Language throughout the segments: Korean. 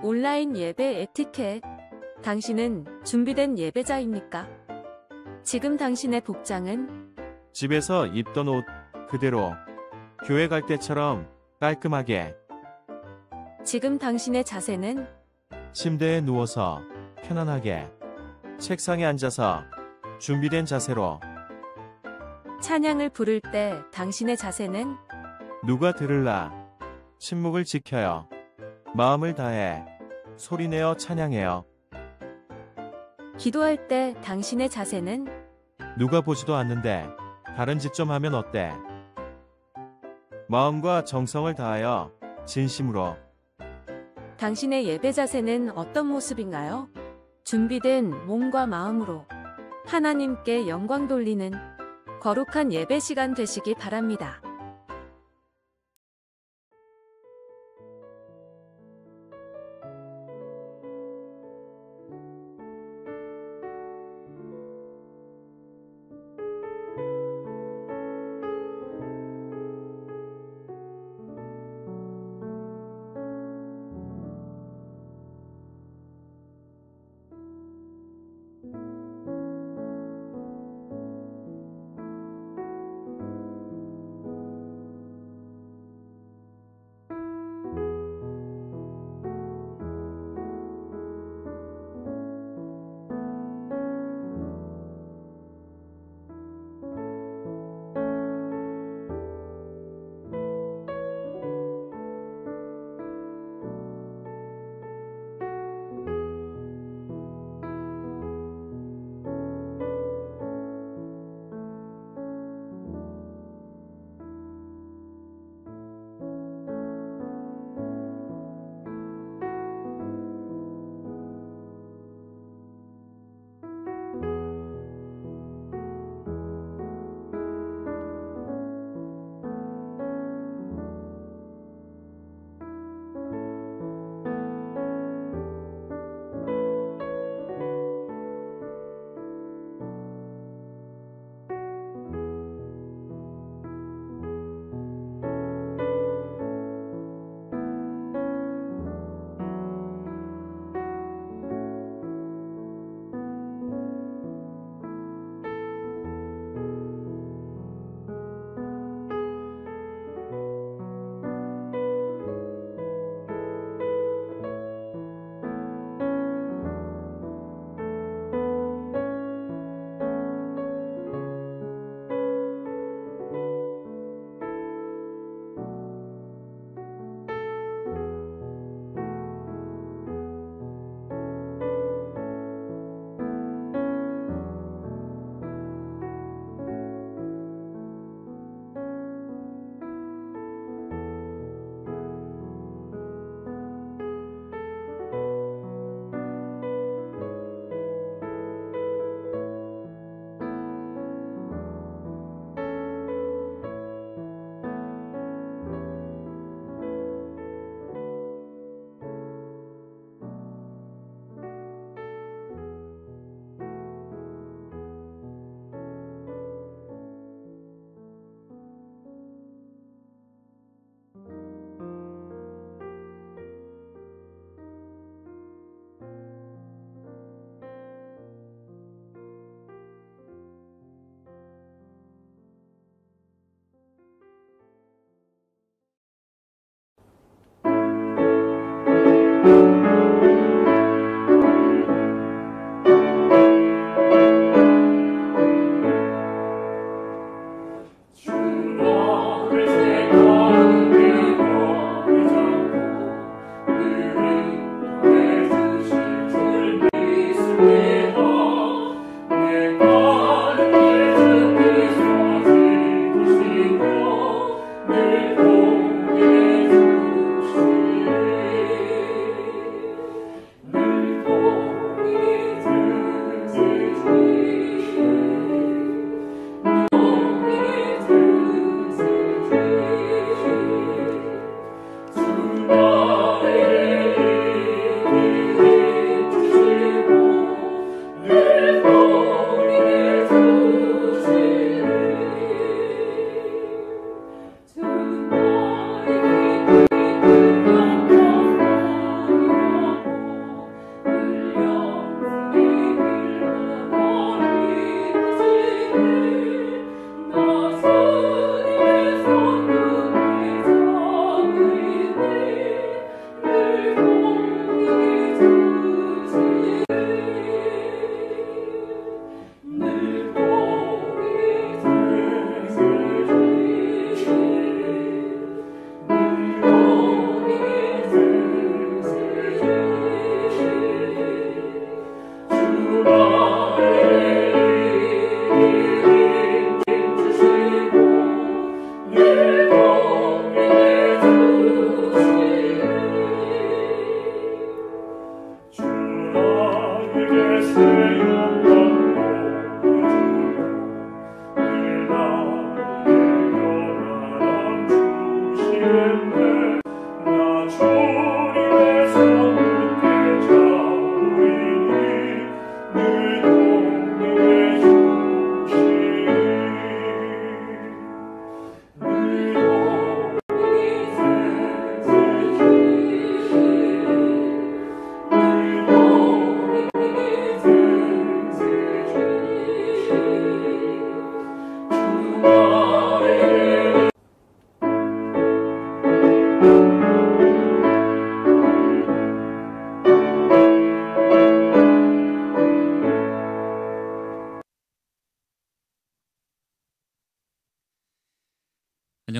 온라인 예배 에티켓. 당신은 준비된 예배자입니까? 지금 당신의 복장은 집에서 입던 옷 그대로 교회 갈 때처럼 깔끔하게. 지금 당신의 자세는 침대에 누워서 편안하게. 책상에 앉아서 준비된 자세로. 찬양을 부를 때 당신의 자세는 누가 들을라. 침묵을 지켜요. 마음을 다해 소리내어 찬양해요. 기도할 때 당신의 자세는 누가 보지도 않는데 다른 짓 좀 하면 어때? 마음과 정성을 다하여 진심으로. 당신의 예배 자세는 어떤 모습인가요? 준비된 몸과 마음으로 하나님께 영광 돌리는 거룩한 예배 시간 되시기 바랍니다.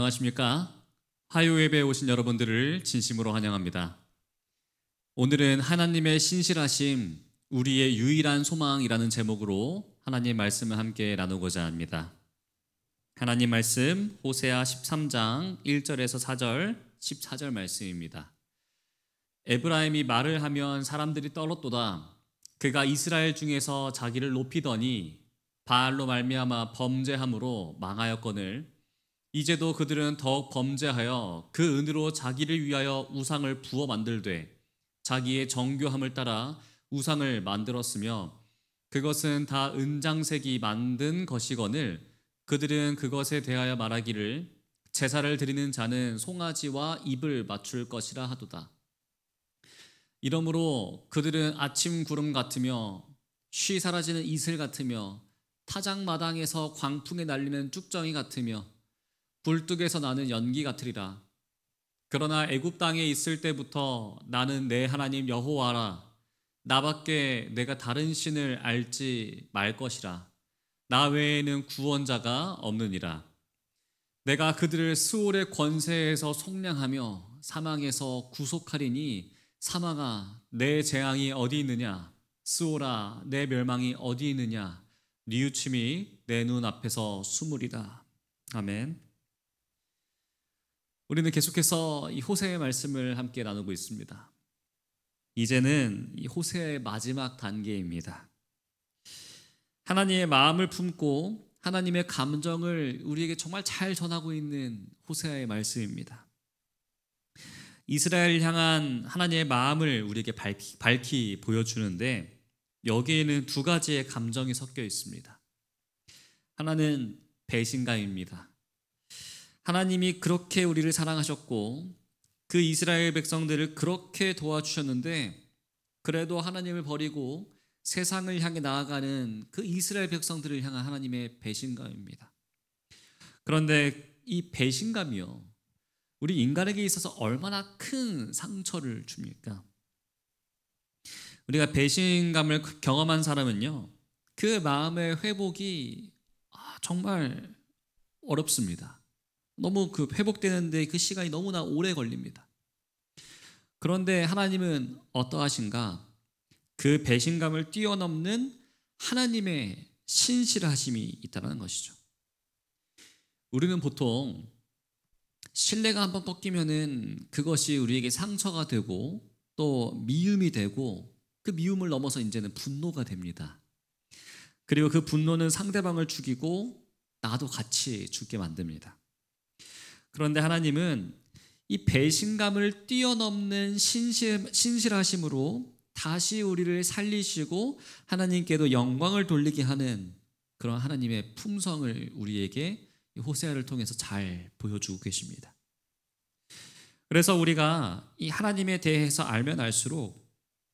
안녕하십니까? 화요 예배에 오신 여러분들을 진심으로 환영합니다. 오늘은 하나님의 신실하심, 우리의 유일한 소망이라는 제목으로 하나님 말씀을 함께 나누고자 합니다. 하나님 말씀 호세아 13장 1절에서 4절, 14절 말씀입니다. 에브라임이 말을 하면 사람들이 떨었도다. 그가 이스라엘 중에서 자기를 높이더니 바알로 말미암아 범죄함으로 망하였거늘 이제도 그들은 더욱 범죄하여 그 은으로 자기를 위하여 우상을 부어 만들되 자기의 정교함을 따라 우상을 만들었으며 그것은 다 은장색이 만든 것이거늘 그들은 그것에 대하여 말하기를 제사를 드리는 자는 송아지와 입을 맞출 것이라 하도다. 이러므로 그들은 아침 구름 같으며 쉬 사라지는 이슬 같으며 타작마당에서 광풍에 날리는 쭉정이 같으며 굴뚝에서 나는 연기 같으리라. 그러나 애굽 땅에 있을 때부터 나는 내 하나님 여호와라. 나밖에 내가 다른 신을 알지 말 것이라. 나 외에는 구원자가 없느니라. 내가 그들을 스올의 권세에서 속량하며 사망에서 구속하리니 사망아 내 재앙이 어디 있느냐. 스올아 내 멸망이 어디 있느냐. 뉘우침이 내 눈 앞에서 숨으리라. 아멘. 우리는 계속해서 이 호세의 말씀을 함께 나누고 있습니다. 이제는 이 호세의 마지막 단계입니다. 하나님의 마음을 품고 하나님의 감정을 우리에게 정말 잘 전하고 있는 호세아의 말씀입니다. 이스라엘을 향한 하나님의 마음을 우리에게 밝히 보여주는데 여기에는 두 가지의 감정이 섞여 있습니다. 하나는 배신감입니다. 하나님이 그렇게 우리를 사랑하셨고 그 이스라엘 백성들을 그렇게 도와주셨는데 그래도 하나님을 버리고 세상을 향해 나아가는 그 이스라엘 백성들을 향한 하나님의 배신감입니다. 그런데 이 배신감이요, 우리 인간에게 있어서 얼마나 큰 상처를 줍니까? 우리가 배신감을 경험한 사람은요, 그 마음의 회복이 정말 어렵습니다. 너무 회복되는데 그 시간이 너무나 오래 걸립니다. 그런데 하나님은 어떠하신가? 그 배신감을 뛰어넘는 하나님의 신실하심이 있다는 것이죠. 우리는 보통 신뢰가 한번 꺾이면은 그것이 우리에게 상처가 되고 또 미움이 되고 그 미움을 넘어서 이제는 분노가 됩니다. 그리고 그 분노는 상대방을 죽이고 나도 같이 죽게 만듭니다. 그런데 하나님은 이 배신감을 뛰어넘는 신실하심으로 다시 우리를 살리시고 하나님께도 영광을 돌리게 하는 그런 하나님의 품성을 우리에게 호세아를 통해서 잘 보여주고 계십니다. 그래서 우리가 이 하나님에 대해서 알면 알수록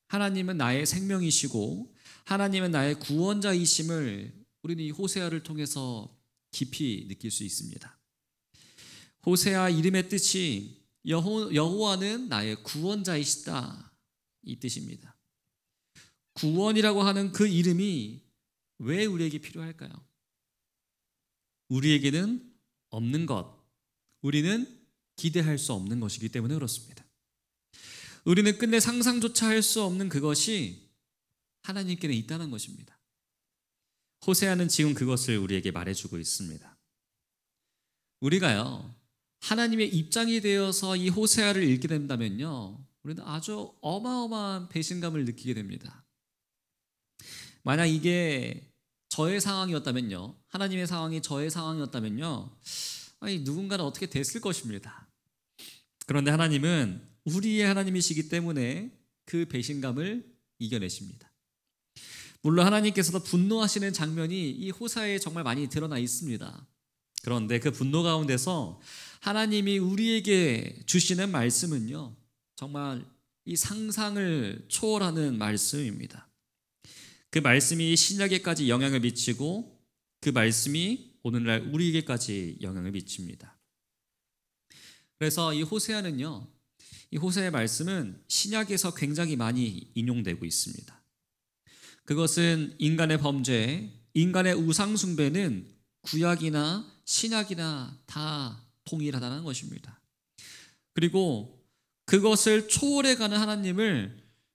하나님은 나의 생명이시고 하나님은 나의 구원자이심을 우리는 이 호세아를 통해서 깊이 느낄 수 있습니다. 호세아 이름의 뜻이 여호와는 나의 구원자이시다, 이 뜻입니다. 구원이라고 하는 그 이름이 왜 우리에게 필요할까요? 우리에게는 없는 것, 우리는 기대할 수 없는 것이기 때문에 그렇습니다. 우리는 끝내 상상조차 할 수 없는 그것이 하나님께는 있다는 것입니다. 호세아는 지금 그것을 우리에게 말해주고 있습니다. 우리가요, 하나님의 입장이 되어서 이 호세아를 읽게 된다면요, 우리는 아주 어마어마한 배신감을 느끼게 됩니다. 만약 이게 저의 상황이었다면요, 하나님의 상황이 저의 상황이었다면요, 누군가는 어떻게 됐을 것입니다. 그런데 하나님은 우리의 하나님이시기 때문에 그 배신감을 이겨내십니다. 물론 하나님께서도 분노하시는 장면이 이 호세아에 정말 많이 드러나 있습니다. 그런데 그 분노 가운데서 하나님이 우리에게 주시는 말씀은요, 정말 이 상상을 초월하는 말씀입니다. 그 말씀이 신약에까지 영향을 미치고 그 말씀이 오늘날 우리에게까지 영향을 미칩니다. 그래서 이 호세아는요, 이 호세아의 말씀은 신약에서 굉장히 많이 인용되고 있습니다. 그것은 인간의 범죄, 인간의 우상 숭배는 구약이나 신약이나 다 동일하다는 것입니다. 그리고 그것을 초월해가는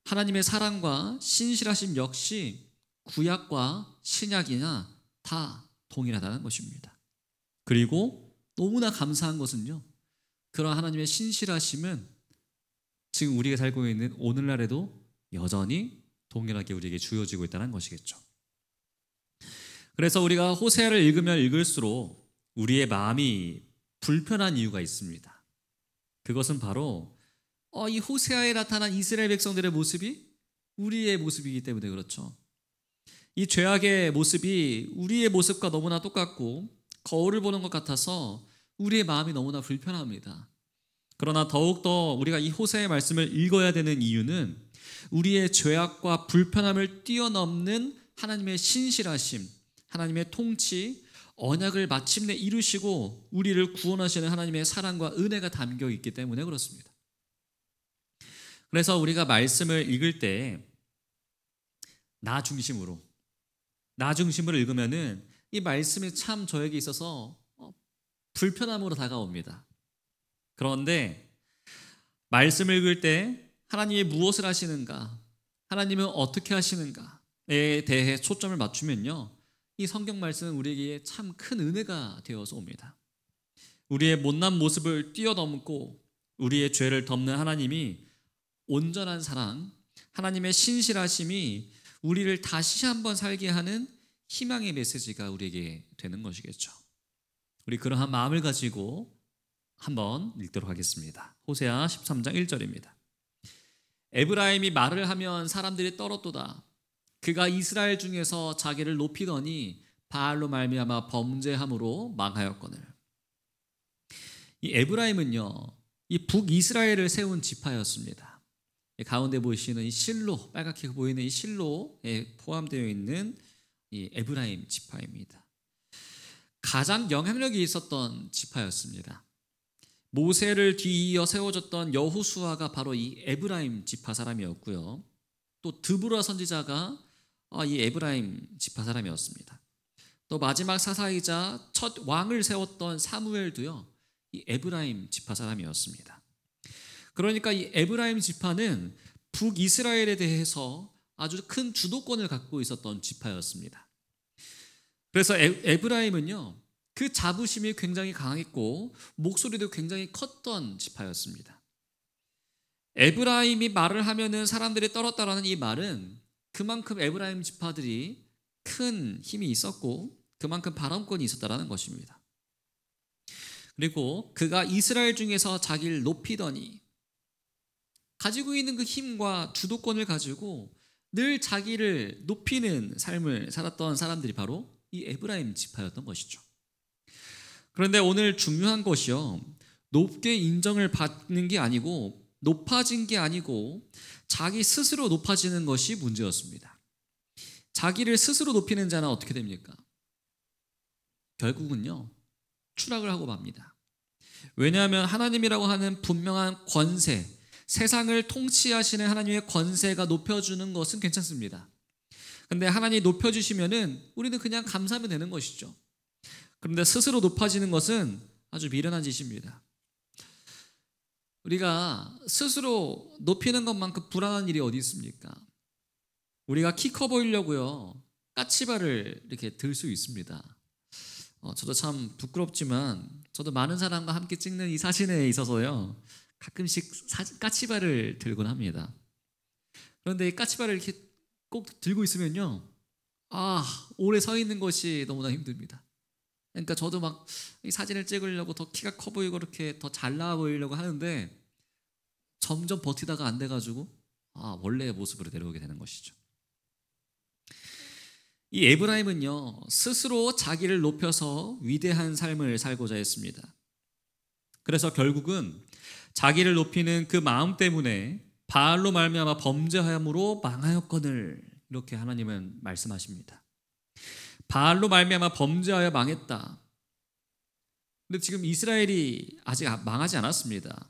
하나님의 사랑과 신실하심 역시 구약과 신약이나 다 동일하다는 것입니다. 그리고 너무나 감사한 것은요, 그런 하나님의 신실하심은 지금 우리가 살고 있는 오늘날에도 여전히 동일하게 우리에게 주어지고 있다는 것이겠죠. 그래서 우리가 호세아를 읽으면 읽을수록 우리의 마음이 불편한 이유가 있습니다. 그것은 바로 이 호세아에 나타난 이스라엘 백성들의 모습이 우리의 모습이기 때문에 그렇죠. 이 죄악의 모습이 우리의 모습과 너무나 똑같고 거울을 보는 것 같아서 우리의 마음이 너무나 불편합니다. 그러나 더욱더 우리가 이 호세아의 말씀을 읽어야 되는 이유는 우리의 죄악과 불편함을 뛰어넘는 하나님의 신실하심, 하나님의 통치, 언약을 마침내 이루시고 우리를 구원하시는 하나님의 사랑과 은혜가 담겨 있기 때문에 그렇습니다. 그래서 우리가 말씀을 읽을 때 나 중심으로 읽으면은 이 말씀이 참 저에게 있어서 불편함으로 다가옵니다. 그런데 말씀을 읽을 때 하나님이 무엇을 하시는가, 하나님은 어떻게 하시는가에 대해 초점을 맞추면요, 이 성경 말씀은 우리에게 참 큰 은혜가 되어서 옵니다. 우리의 못난 모습을 뛰어넘고 우리의 죄를 덮는 하나님이 온전한 사랑, 하나님의 신실하심이 우리를 다시 한번 살게 하는 희망의 메시지가 우리에게 되는 것이겠죠. 우리 그러한 마음을 가지고 한번 읽도록 하겠습니다. 호세아 13장 1절입니다. 에브라임이 말을 하면 사람들이 떨었도다. 그가 이스라엘 중에서 자기를 높이더니 바알로 말미암아 범죄함으로 망하였거늘. 이 에브라임은요, 이 북이스라엘을 세운 지파였습니다. 가운데 보이시는 이 실로, 빨갛게 보이는 이 실로에 포함되어 있는 이 에브라임 지파입니다. 가장 영향력이 있었던 지파였습니다. 모세를 뒤이어 세워졌던 여호수아가 바로 이 에브라임 지파 사람이었고요. 또 드보라 선지자가 이 에브라임 지파 사람이었습니다. 또 마지막 사사이자 첫 왕을 세웠던 사무엘도요, 이 에브라임 지파 사람이었습니다. 그러니까 이 에브라임 지파는 북이스라엘에 대해서 아주 큰 주도권을 갖고 있었던 지파였습니다. 그래서 에브라임은요, 그 자부심이 굉장히 강했고 목소리도 굉장히 컸던 지파였습니다. 에브라임이 말을 하면은 사람들이 떨었다라는 이 말은 그만큼 에브라임 지파들이 큰 힘이 있었고 그만큼 발언권이 있었다라는 것입니다. 그리고 그가 이스라엘 중에서 자기를 높이더니, 가지고 있는 그 힘과 주도권을 가지고 늘 자기를 높이는 삶을 살았던 사람들이 바로 이 에브라임 지파였던 것이죠. 그런데 오늘 중요한 것이요, 높게 인정을 받는 게 아니고 높아진 게 아니고 자기 스스로 높아지는 것이 문제였습니다. 자기를 스스로 높이는 자는 어떻게 됩니까? 결국은요, 추락을 하고 맙니다. 왜냐하면 하나님이라고 하는 분명한 권세, 세상을 통치하시는 하나님의 권세가 높여주는 것은 괜찮습니다. 근데 하나님이 높여주시면은 우리는 그냥 감사하면 되는 것이죠. 그런데 스스로 높아지는 것은 아주 미련한 짓입니다. 우리가 스스로 높이는 것만큼 불안한 일이 어디 있습니까? 우리가 키 커 보이려고요, 까치발을 이렇게 들 수 있습니다. 저도 참 부끄럽지만 저도 많은 사람과 함께 찍는 이 사진에 있어서요, 가끔씩 까치발을 들곤 합니다. 그런데 이 까치발을 이렇게 꼭 들고 있으면요, 오래 서 있는 것이 너무나 힘듭니다. 그러니까 저도 막 이 사진을 찍으려고 더 키가 커 보이고 이렇게 더 잘 나와 보이려고 하는데 점점 버티다가 안 돼가지고 원래의 모습으로 내려오게 되는 것이죠. 이 에브라임은요, 스스로 자기를 높여서 위대한 삶을 살고자 했습니다. 그래서 결국은 자기를 높이는 그 마음 때문에 바알로 말미암아 범죄함으로 망하였거늘, 이렇게 하나님은 말씀하십니다. 바알로 말미암아 범죄하여 망했다. 근데 지금 이스라엘이 아직 망하지 않았습니다.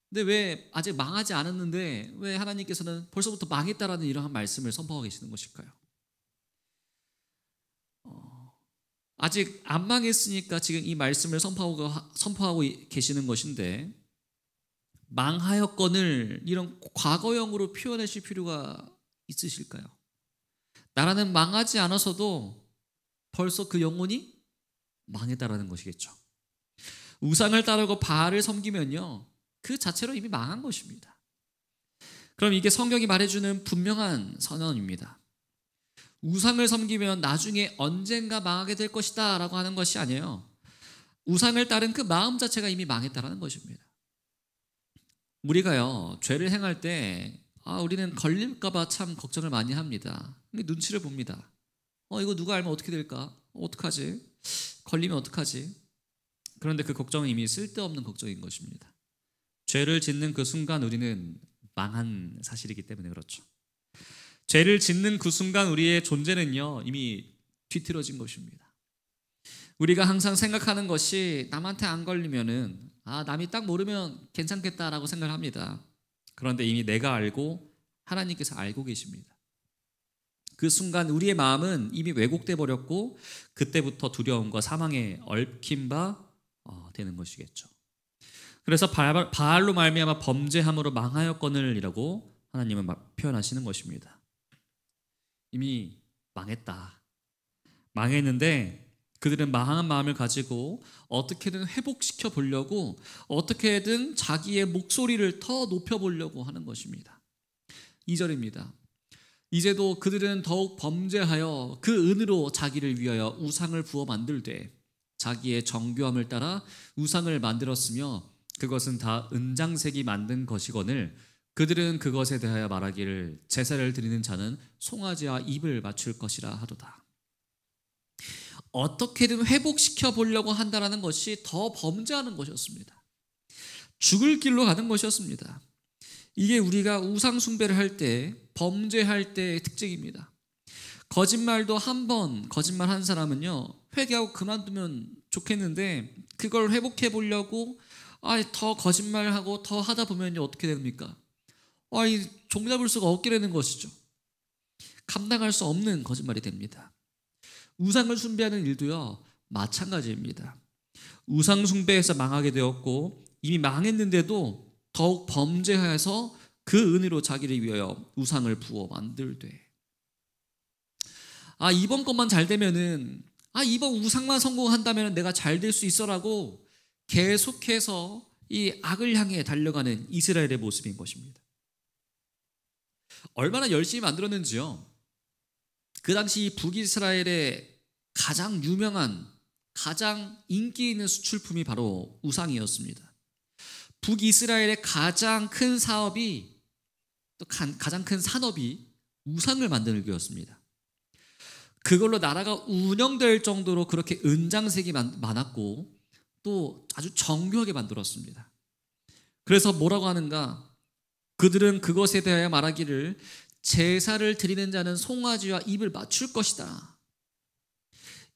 근데 왜 아직 망하지 않았는데 왜 하나님께서는 벌써부터 망했다라는 이러한 말씀을 선포하고 계시는 것일까요? 아직 안 망했으니까 지금 이 말씀을 선포하고 계시는 것인데, 망하였건을 이런 과거형으로 표현하실 필요가 있으실까요? 나라는 망하지 않아서도 벌써 그 영혼이 망했다라는 것이겠죠. 우상을 따르고 바알을 섬기면요, 그 자체로 이미 망한 것입니다. 그럼 이게 성경이 말해주는 분명한 선언입니다. 우상을 섬기면 나중에 언젠가 망하게 될 것이다 라고 하는 것이 아니에요. 우상을 따른 그 마음 자체가 이미 망했다라는 것입니다. 우리가요, 죄를 행할 때 우리는 걸릴까봐 참 걱정을 많이 합니다. 눈치를 봅니다. 이거 누가 알면 어떻게 될까? 어떡하지? 걸리면 어떡하지? 그런데 그 걱정은 이미 쓸데없는 걱정인 것입니다. 죄를 짓는 그 순간 우리는 망한 사실이기 때문에 그렇죠. 죄를 짓는 그 순간 우리의 존재는요, 이미 뒤틀어진 것입니다. 우리가 항상 생각하는 것이 남한테 안 걸리면은 남이 딱 모르면 괜찮겠다라고 생각을 합니다. 그런데 이미 내가 알고 하나님께서 알고 계십니다. 그 순간 우리의 마음은 이미 왜곡돼 버렸고, 그때부터 두려움과 사망에 얽힌 바 되는 것이겠죠. 그래서 바알로 말미암아 범죄함으로 망하였거늘이라고 하나님은 표현하시는 것입니다. 이미 망했다. 망했는데 그들은 망한 마음을 가지고 어떻게든 회복시켜 보려고, 어떻게든 자기의 목소리를 더 높여보려고 하는 것입니다. 2절입니다. 이제도 그들은 더욱 범죄하여 그 은으로 자기를 위하여 우상을 부어 만들되 자기의 정교함을 따라 우상을 만들었으며 그것은 다 은장색이 만든 것이거늘 그들은 그것에 대하여 말하기를 제사를 드리는 자는 송아지와 입을 맞출 것이라 하도다. 어떻게든 회복시켜 보려고 한다는 것이 더 범죄하는 것이었습니다. 죽을 길로 가는 것이었습니다. 이게 우리가 우상 숭배를 할 때, 범죄할 때의 특징입니다. 거짓말도 한 번 거짓말한 사람은요, 회개하고 그만두면 좋겠는데 그걸 회복해 보려고 더 거짓말하고 더 하다 보면요, 어떻게 됩니까? 종잡을 수가 없게 되는 것이죠. 감당할 수 없는 거짓말이 됩니다. 우상을 숭배하는 일도요, 마찬가지입니다. 우상 숭배에서 망하게 되었고 이미 망했는데도 더욱 범죄해서 그 은혜로 자기를 위하여 우상을 부어 만들되, 이번 것만 잘 되면은, 이번 우상만 성공한다면 내가 잘 될 수 있어라고 계속해서 이 악을 향해 달려가는 이스라엘의 모습인 것입니다. 얼마나 열심히 만들었는지요. 그 당시 북이스라엘의 가장 유명한, 가장 인기 있는 수출품이 바로 우상이었습니다. 북이스라엘의 가장 큰 사업이, 또 가장 큰 산업이 우상을 만드는 거였습니다. 그걸로 나라가 운영될 정도로 그렇게 은장색이 많았고 또 아주 정교하게 만들었습니다. 그래서 뭐라고 하는가? 그들은 그것에 대하여 말하기를 제사를 드리는 자는 송아지와 입을 맞출 것이다.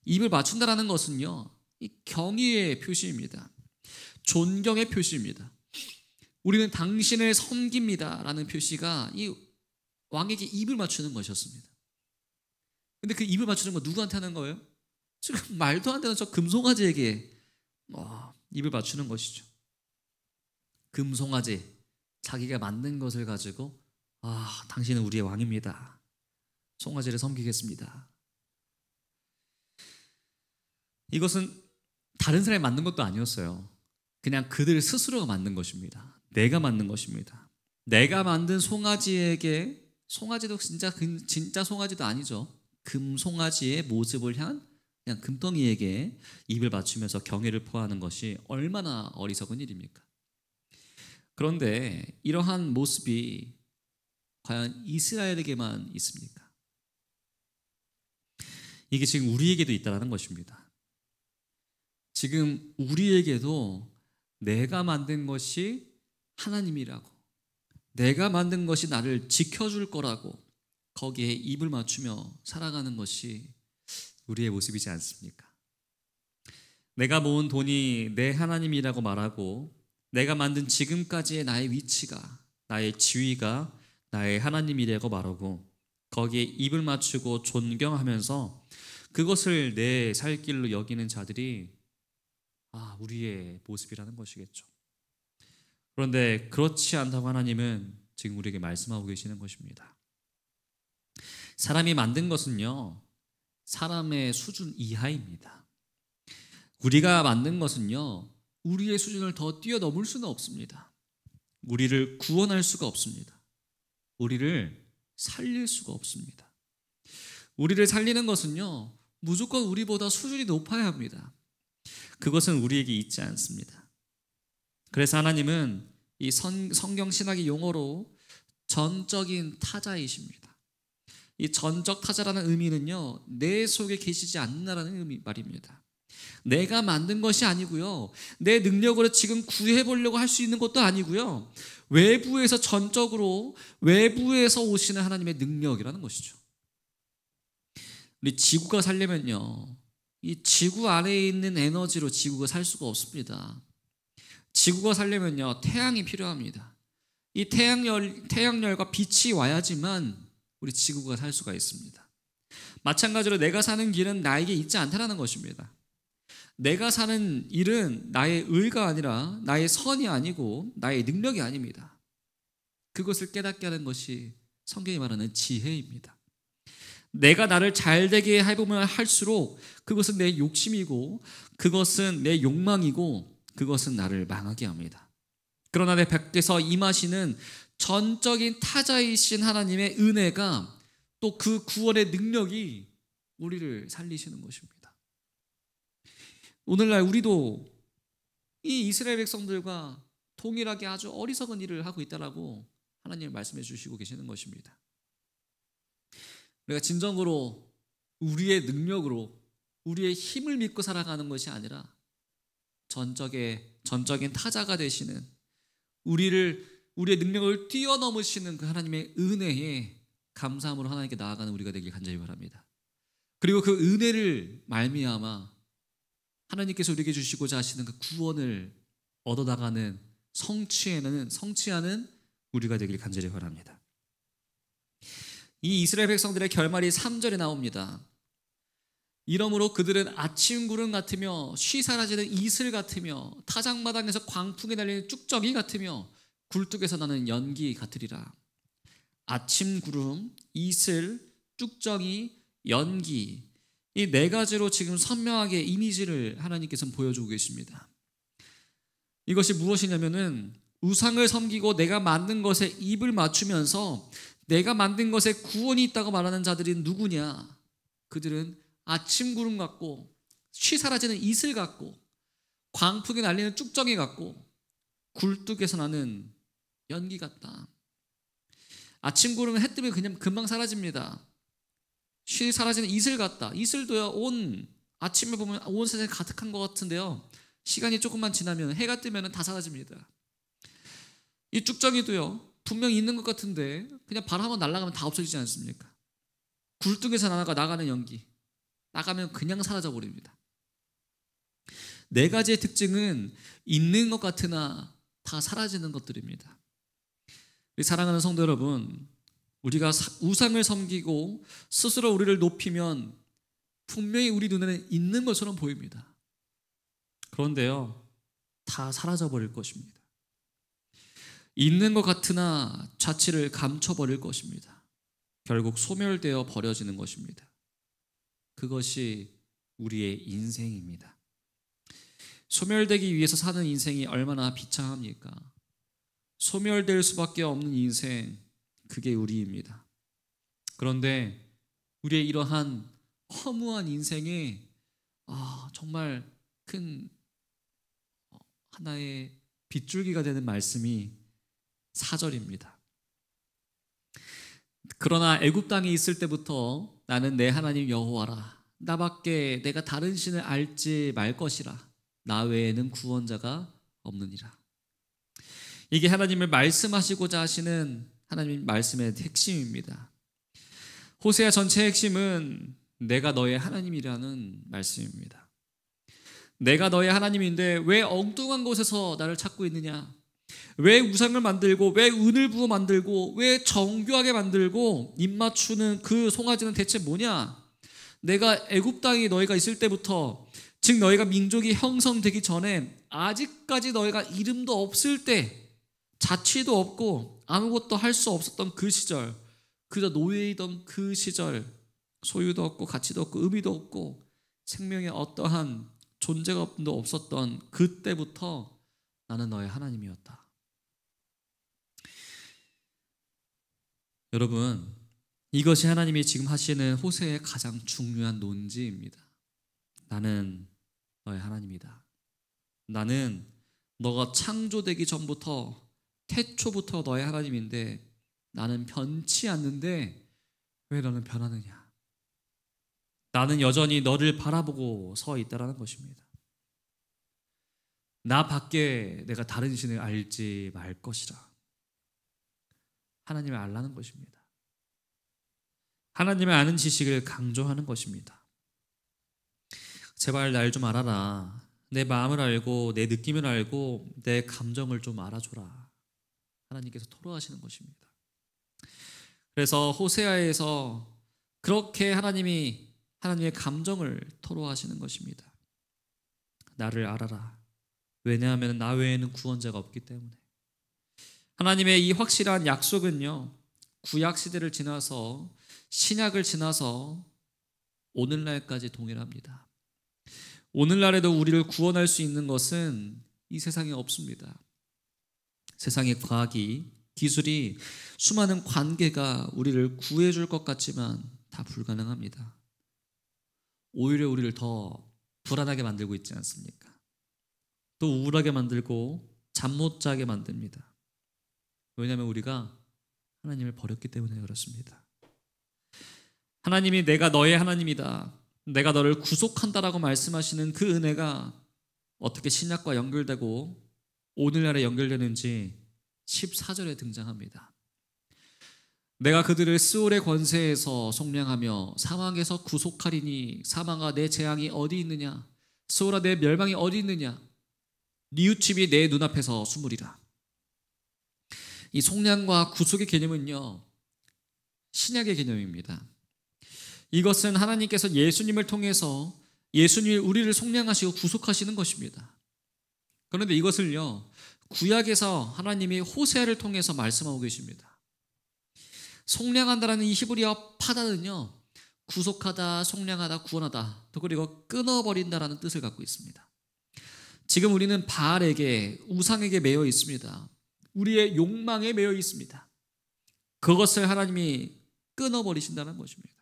입을 맞춘다라는 것은요, 이 경의의 표시입니다. 존경의 표시입니다. 우리는 당신을 섬깁니다 라는 표시가 이 왕에게 입을 맞추는 것이었습니다. 근데 그 입을 맞추는 거 누구한테 하는 거예요? 지금 말도 안 되는 저 금송아지에게 입을 맞추는 것이죠. 금송아지, 자기가 만든 것을 가지고 당신은 우리의 왕입니다. 송아지를 섬기겠습니다. 이것은 다른 사람이 만든 것도 아니었어요. 그냥 그들 스스로가 만든 것입니다. 내가 만든 것입니다. 내가 만든 송아지에게, 송아지도 진짜 송아지도 아니죠. 금송아지의 모습을 향한 그냥 금덩이에게 입을 맞추면서 경애를 표하는 것이 얼마나 어리석은 일입니까? 그런데 이러한 모습이 과연 이스라엘에게만 있습니까? 이게 지금 우리에게도 있다는 것입니다. 지금 우리에게도 내가 만든 것이 하나님이라고, 내가 만든 것이 나를 지켜줄 거라고 거기에 입을 맞추며 살아가는 것이 우리의 모습이지 않습니까? 내가 모은 돈이 내 하나님이라고 말하고, 내가 만든 지금까지의 나의 위치가, 나의 지위가 나의 하나님이라고 말하고 거기에 입을 맞추고 존경하면서 그것을 내 살 길로 여기는 자들이 우리의 모습이라는 것이겠죠. 그런데 그렇지 않다고 하나님은 지금 우리에게 말씀하고 계시는 것입니다. 사람이 만든 것은요, 사람의 수준 이하입니다. 우리가 만든 것은요, 우리의 수준을 더 뛰어넘을 수는 없습니다. 우리를 구원할 수가 없습니다. 우리를 살릴 수가 없습니다. 우리를 살리는 것은요, 무조건 우리보다 수준이 높아야 합니다. 그것은 우리에게 있지 않습니다. 그래서 하나님은 이 성경 신학의 용어로 전적인 타자이십니다. 이 전적 타자라는 의미는요, 내 속에 계시지 않는다라는 말입니다. 내가 만든 것이 아니고요, 내 능력으로 지금 구해보려고 할 수 있는 것도 아니고요, 외부에서 전적으로 외부에서 오시는 하나님의 능력이라는 것이죠. 우리 지구가 살려면요, 이 지구 안에 있는 에너지로 지구가 살 수가 없습니다. 지구가 살려면요, 태양이 필요합니다. 이 태양열과 빛이 와야지만 우리 지구가 살 수가 있습니다. 마찬가지로 내가 사는 길은 나에게 있지 않다라는 것입니다. 내가 사는 일은 나의 의가 아니라 나의 선이 아니고 나의 능력이 아닙니다. 그것을 깨닫게 하는 것이 성경이 말하는 지혜입니다. 내가 나를 잘되게 해보면 할수록 그것은 내 욕심이고 그것은 내 욕망이고 그것은 나를 망하게 합니다. 그러나 내 밖에서 임하시는 전적인 타자이신 하나님의 은혜가 또 그 구원의 능력이 우리를 살리시는 것입니다. 오늘날 우리도 이 이스라엘 백성들과 동일하게 아주 어리석은 일을 하고 있다라고 하나님이 말씀해 주시고 계시는 것입니다. 우리가 진정으로 우리의 능력으로 우리의 힘을 믿고 살아가는 것이 아니라 전적인 타자가 되시는 우리의 능력을 뛰어넘으시는 그 하나님의 은혜에 감사함으로 하나님께 나아가는 우리가 되길 간절히 바랍니다. 그리고 그 은혜를 말미암아 하나님께서 우리에게 주시고자 하시는 그 구원을 얻어나가는 성취하는 우리가 되길 간절히 바랍니다. 이 이스라엘 백성들의 결말이 3절에 나옵니다. 이러므로 그들은 아침 구름 같으며 쉬 사라지는 이슬 같으며 타작마당에서 광풍이 날리는 쭉정이 같으며 굴뚝에서 나는 연기 같으리라. 아침 구름, 이슬, 쭉정이, 연기, 이 네 가지로 지금 선명하게 이미지를 하나님께서는 보여주고 계십니다. 이것이 무엇이냐면은 우상을 섬기고 내가 만든 것에 입을 맞추면서 내가 만든 것에 구원이 있다고 말하는 자들이 누구냐? 그들은 아침 구름 같고 쉬 사라지는 이슬 같고 광풍이 날리는 쭉정이 같고 굴뚝에서 나는 연기 같다. 아침 구름은 해 뜨면 그냥 금방 사라집니다. 쉬 사라지는 이슬 같다. 이슬도요, 아침에 보면 온 세상에 가득한 것 같은데요, 시간이 조금만 지나면 해가 뜨면 다 사라집니다. 이 쭉정이도요, 분명히 있는 것 같은데 그냥 바람 한번 날아가면 다 없어지지 않습니까? 굴뚝에서 나가는 연기, 나가면 그냥 사라져 버립니다. 네 가지의 특징은 있는 것 같으나 다 사라지는 것들입니다. 우리 사랑하는 성도 여러분, 우리가 우상을 섬기고 스스로 우리를 높이면 분명히 우리 눈에는 있는 것처럼 보입니다. 그런데요, 다 사라져 버릴 것입니다. 있는 것 같으나 자취를 감춰버릴 것입니다. 결국 소멸되어 버려지는 것입니다. 그것이 우리의 인생입니다. 소멸되기 위해서 사는 인생이 얼마나 비참합니까? 소멸될 수밖에 없는 인생, 그게 우리입니다. 그런데 우리의 이러한 허무한 인생에 정말 큰 하나의 빗줄기가 되는 말씀이 4절입니다. 그러나 애굽 땅에 있을 때부터 나는 내 하나님 여호와라. 나밖에 내가 다른 신을 알지 말 것이라. 나 외에는 구원자가 없느니라. 이게 하나님을 말씀하시고자 하시는 하나님 말씀의 핵심입니다. 호세아 전체의 핵심은 내가 너의 하나님이라는 말씀입니다. 내가 너의 하나님인데 왜 엉뚱한 곳에서 나를 찾고 있느냐? 왜 우상을 만들고, 왜 은을 부어 만들고, 왜 정교하게 만들고 입 맞추는 그 송아지는 대체 뭐냐? 내가 애굽 땅에 너희가 있을 때부터, 즉 너희가 민족이 형성되기 전에 아직까지 너희가 이름도 없을 때, 자취도 없고 아무것도 할 수 없었던 그 시절, 그저 노예이던 그 시절, 소유도 없고 가치도 없고 의미도 없고 생명에 어떠한 존재감도 없었던 그때부터 나는 너의 하나님이었다. 여러분, 이것이 하나님이 지금 하시는 호세의 가장 중요한 논지입니다. 나는 너의 하나님이다. 나는 너가 창조되기 전부터, 태초부터 너의 하나님인데 나는 변치 않는데 왜 너는 변하느냐? 나는 여전히 너를 바라보고 서 있다라는 것입니다. 나 밖에 내가 다른 신을 알지 말 것이라. 하나님을 알라는 것입니다. 하나님을 아는 지식을 강조하는 것입니다. 제발 날 좀 알아라. 내 마음을 알고 내 느낌을 알고 내 감정을 좀 알아줘라. 하나님께서 토로하시는 것입니다. 그래서 호세아에서 그렇게 하나님의 감정을 토로하시는 것입니다. 나를 알아라. 왜냐하면 나 외에는 구원자가 없기 때문에. 하나님의 이 확실한 약속은요, 구약 시대를 지나서 신약을 지나서 오늘날까지 동일합니다. 오늘날에도 우리를 구원할 수 있는 것은 이 세상에 없습니다. 세상의 과학이, 기술이, 수많은 관계가 우리를 구해줄 것 같지만 다 불가능합니다. 오히려 우리를 더 불안하게 만들고 있지 않습니까? 또 우울하게 만들고 잠 못 자게 만듭니다. 왜냐하면 우리가 하나님을 버렸기 때문에 그렇습니다. 하나님이 내가 너의 하나님이다, 내가 너를 구속한다라고 말씀하시는 그 은혜가 어떻게 신약과 연결되고 오늘날에 연결되는지 14절에 등장합니다. 내가 그들을 스올의 권세에서 속량하며 사망에서 구속하리니 사망아 내 재앙이 어디 있느냐, 스올아 내 멸망이 어디 있느냐, 뉘우침이 내 눈앞에서 숨으리라. 이 속량과 구속의 개념은요, 신약의 개념입니다. 이것은 하나님께서 예수님을 통해서 예수님이 우리를 속량하시고 구속하시는 것입니다. 그런데 이것을요, 구약에서 하나님이 호세아를 통해서 말씀하고 계십니다. 속량한다라는 이 히브리어 파다는요, 구속하다, 속량하다, 구원하다, 또 그리고 끊어버린다라는 뜻을 갖고 있습니다. 지금 우리는 바알에게, 우상에게 매여 있습니다. 우리의 욕망에 매여 있습니다. 그것을 하나님이 끊어버리신다는 것입니다.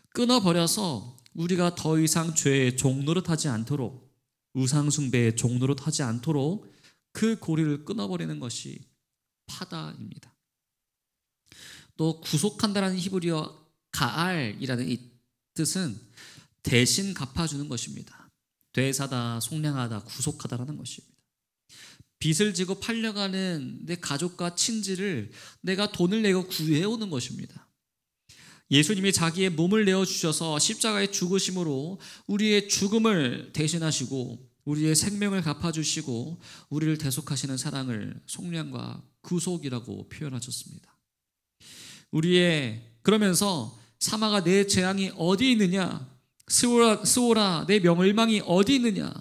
끊어버려서 우리가 더 이상 죄의 종노릇하지 않도록, 우상숭배의 종노릇하지 않도록 그 고리를 끊어버리는 것이 파다입니다. 또 구속한다는 히브리어 가알이라는 이 뜻은 대신 갚아주는 것입니다. 되사다, 속량하다, 구속하다라는 것입니다. 빚을 지고 팔려가는 내 가족과 친지를 내가 돈을 내고 구해오는 것입니다. 예수님이 자기의 몸을 내어주셔서 십자가의 죽으심으로 우리의 죽음을 대신하시고 우리의 생명을 갚아주시고 우리를 대속하시는 사랑을 속량과 구속이라고 표현하셨습니다. 그러면서 사망아 내 재앙이 어디 있느냐, 스오라 내 멸망이 어디 있느냐.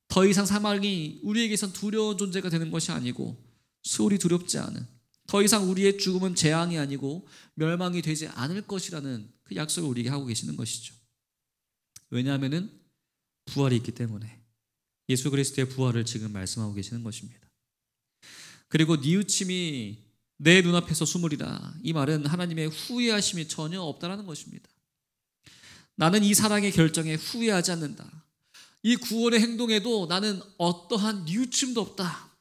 더 이상 사망이 우리에게선 두려운 존재가 되는 것이 아니고 스올이 두렵지 않은, 더 이상 우리의 죽음은 재앙이 아니고 멸망이 되지 않을 것이라는 그 약속을 우리에게 하고 계시는 것이죠. 왜냐하면 부활이 있기 때문에, 예수 그리스도의 부활을 지금 말씀하고 계시는 것입니다. 그리고 뉘우침이 내 눈앞에서 숨으리라. 이 말은 하나님의 후회하심이 전혀 없다라는 것입니다. 나는 이 사랑의 결정에 후회하지 않는다. 이 구원의 행동에도 나는 어떠한 뉘우침도 없다,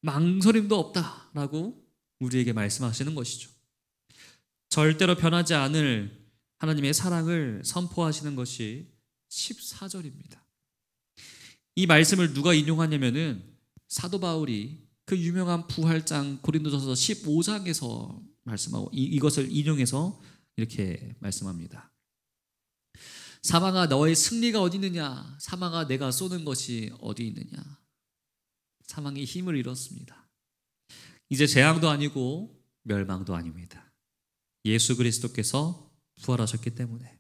망설임도 없다라고 우리에게 말씀하시는 것이죠. 절대로 변하지 않을 하나님의 사랑을 선포하시는 것이 14절입니다. 이 말씀을 누가 인용하냐면은 사도 바울이 그 유명한 부활장 고린도전서 15장에서 말씀하고 이것을 인용해서 이렇게 말씀합니다. 사망아 너의 승리가 어디 있느냐, 사망아 내가 쏘는 것이 어디 있느냐. 사망이 힘을 잃었습니다. 이제 재앙도 아니고 멸망도 아닙니다. 예수 그리스도께서 부활하셨기 때문에.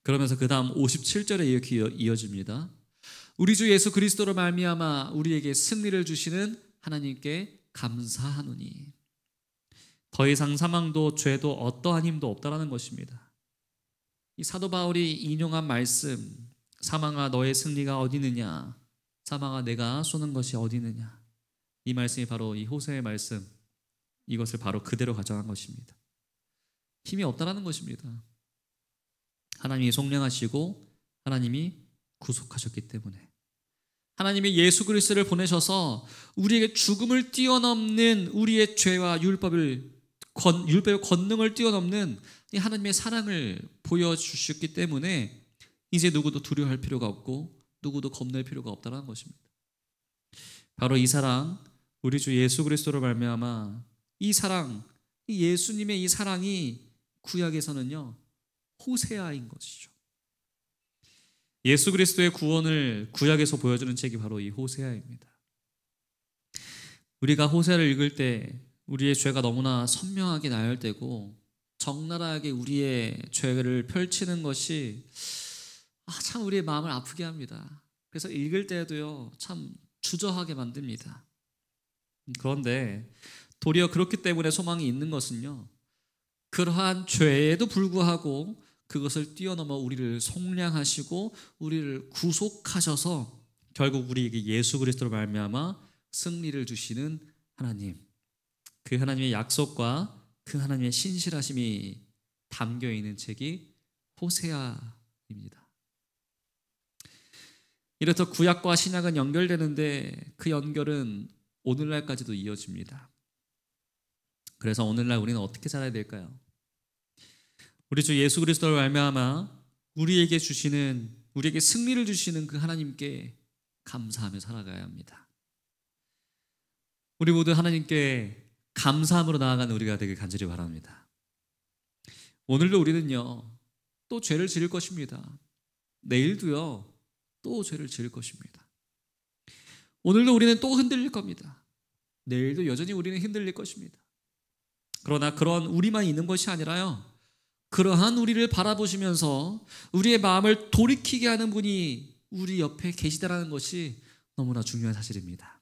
그러면서 그 다음 57절에 이렇게 이어집니다. 우리 주 예수 그리스도로 말미암아 우리에게 승리를 주시는 하나님께 감사하노니. 더 이상 사망도 죄도 어떠한 힘도 없다라는 것입니다. 이 사도 바울이 인용한 말씀, 사망아 너의 승리가 어디 있느냐, 사망아 내가 쏘는 것이 어디 있느냐, 이 말씀이 바로 이 호세의 말씀, 이것을 바로 그대로 가져간 것입니다. 힘이 없다라는 것입니다. 하나님이 속량하시고 하나님이 구속하셨기 때문에, 하나님이 예수 그리스도를 보내셔서 우리에게 죽음을 뛰어넘는 우리의 죄와 율법의 권능을 뛰어넘는 이 하나님의 사랑을 보여주셨기 때문에 이제 누구도 두려워할 필요가 없고 누구도 겁낼 필요가 없다는 것입니다. 바로 이 사랑, 우리 주 예수 그리스도로 말미암아 이 사랑, 이 예수님의 이 사랑이 구약에서는요 호세아인 것이죠. 예수 그리스도의 구원을 구약에서 보여주는 책이 바로 이 호세아입니다. 우리가 호세아를 읽을 때 우리의 죄가 너무나 선명하게 나열되고 적나라하게 우리의 죄를 펼치는 것이 참 우리의 마음을 아프게 합니다. 그래서 읽을 때도요 참 주저하게 만듭니다. 그런데 도리어 그렇기 때문에 소망이 있는 것은요, 그러한 죄에도 불구하고 그것을 뛰어넘어 우리를 속량하시고 우리를 구속하셔서 결국 우리에게 예수 그리스도로 말미암아 승리를 주시는 하나님, 그 하나님의 약속과 그 하나님의 신실하심이 담겨 있는 책이 호세아입니다. 이렇듯 구약과 신약은 연결되는데 그 연결은 오늘날까지도 이어집니다. 그래서 오늘날 우리는 어떻게 살아야 될까요? 우리 주 예수 그리스도를 말미암아 우리에게 승리를 주시는 그 하나님께 감사하며 살아가야 합니다. 우리 모두 하나님께 감사함으로 나아가는 우리가 되길 간절히 바랍니다. 오늘도 우리는요 또 죄를 지을 것입니다. 내일도요 또 죄를 지을 것입니다. 오늘도 우리는 또 흔들릴 겁니다. 내일도 여전히 우리는 흔들릴 것입니다. 그러나 그런 우리만 있는 것이 아니라요, 그러한 우리를 바라보시면서 우리의 마음을 돌이키게 하는 분이 우리 옆에 계시다라는 것이 너무나 중요한 사실입니다.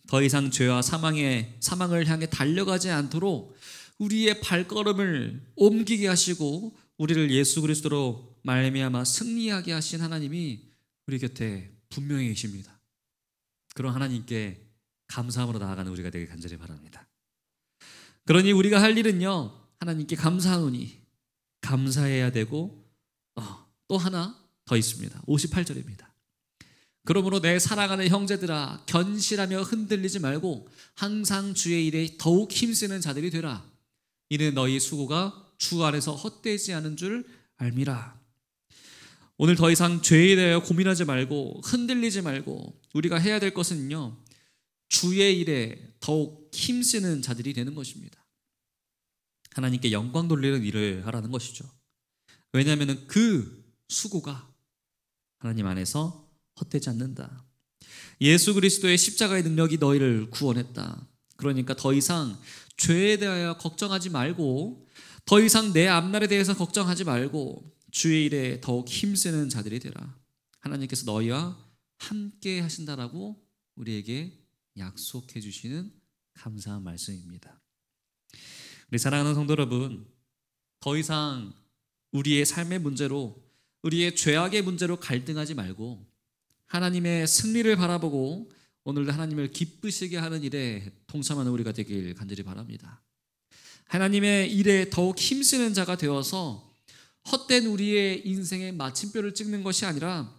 더 이상 죄와 사망을 향해 달려가지 않도록 우리의 발걸음을 옮기게 하시고 우리를 예수 그리스도로 말미암아 승리하게 하신 하나님이 우리 곁에 분명히 계십니다. 그런 하나님께 감사함으로 나아가는 우리가 되길 간절히 바랍니다. 그러니 우리가 할 일은요, 하나님께 감사하노니, 감사해야 되고 또 하나 더 있습니다. 58절입니다. 그러므로 내 사랑하는 형제들아, 견실하며 흔들리지 말고 항상 주의 일에 더욱 힘쓰는 자들이 되라. 이는 너희 수고가 주 안에서 헛되지 않은 줄 알미라. 오늘 더 이상 죄에 대하여 고민하지 말고 흔들리지 말고 우리가 해야 될 것은요, 주의 일에 더욱 힘쓰는 자들이 되는 것입니다. 하나님께 영광 돌리는 일을 하라는 것이죠. 왜냐하면 그 수고가 하나님 안에서 헛되지 않는다. 예수 그리스도의 십자가의 능력이 너희를 구원했다. 그러니까 더 이상 죄에 대하여 걱정하지 말고, 더 이상 내 앞날에 대해서 걱정하지 말고 주의 일에 더욱 힘쓰는 자들이 되라. 하나님께서 너희와 함께 하신다라고 우리에게 약속해 주시는 감사한 말씀입니다. 우리 사랑하는 성도 여러분, 더 이상 우리의 삶의 문제로, 우리의 죄악의 문제로 갈등하지 말고 하나님의 승리를 바라보고 오늘도 하나님을 기쁘시게 하는 일에 동참하는 우리가 되길 간절히 바랍니다. 하나님의 일에 더욱 힘쓰는 자가 되어서 헛된 우리의 인생의 마침표를 찍는 것이 아니라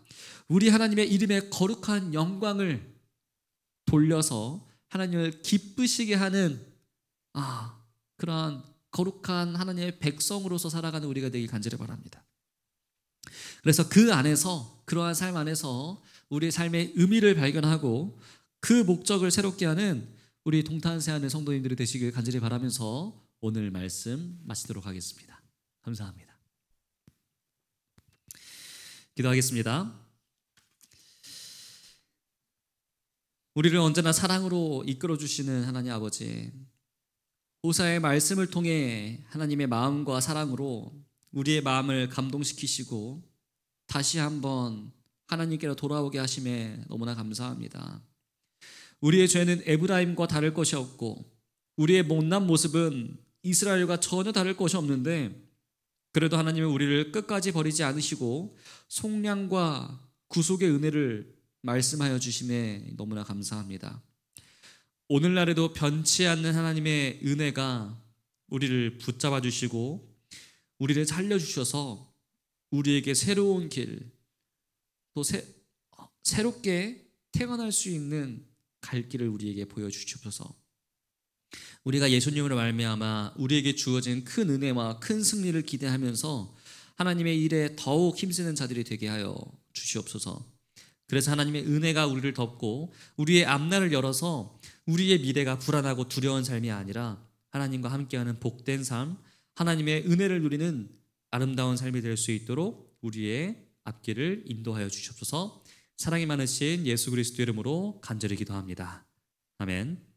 우리 하나님의 이름의 거룩한 영광을 돌려서 하나님을 기쁘시게 하는 그러한 거룩한 하나님의 백성으로서 살아가는 우리가 되길 간절히 바랍니다. 그래서 그 안에서, 그러한 삶 안에서 우리의 삶의 의미를 발견하고 그 목적을 새롭게 하는 우리 동탄세안의 성도님들이 되시길 간절히 바라면서 오늘 말씀 마치도록 하겠습니다. 감사합니다. 기도하겠습니다. 우리를 언제나 사랑으로 이끌어 주시는 하나님 아버지, 호사의 말씀을 통해 하나님의 마음과 사랑으로 우리의 마음을 감동시키시고 다시 한번 하나님께로 돌아오게 하심에 너무나 감사합니다. 우리의 죄는 에브라임과 다를 것이 없고 우리의 못난 모습은 이스라엘과 전혀 다를 것이 없는데 그래도 하나님은 우리를 끝까지 버리지 않으시고 속량과 구속의 은혜를 말씀하여 주심에 너무나 감사합니다. 오늘날에도 변치 않는 하나님의 은혜가 우리를 붙잡아 주시고 우리를 살려주셔서 우리에게 새로운 길, 또 새롭게 태어날 수 있는 갈 길을 우리에게 보여주시옵소서. 우리가 예수님으로 말미암아 우리에게 주어진 큰 은혜와 큰 승리를 기대하면서 하나님의 일에 더욱 힘쓰는 자들이 되게 하여 주시옵소서. 그래서 하나님의 은혜가 우리를 덮고 우리의 앞날을 열어서 우리의 미래가 불안하고 두려운 삶이 아니라 하나님과 함께하는 복된 삶, 하나님의 은혜를 누리는 아름다운 삶이 될 수 있도록 우리의 앞길을 인도하여 주시옵소서. 사랑이 많으신 예수 그리스도 이름으로 간절히 기도합니다. 아멘.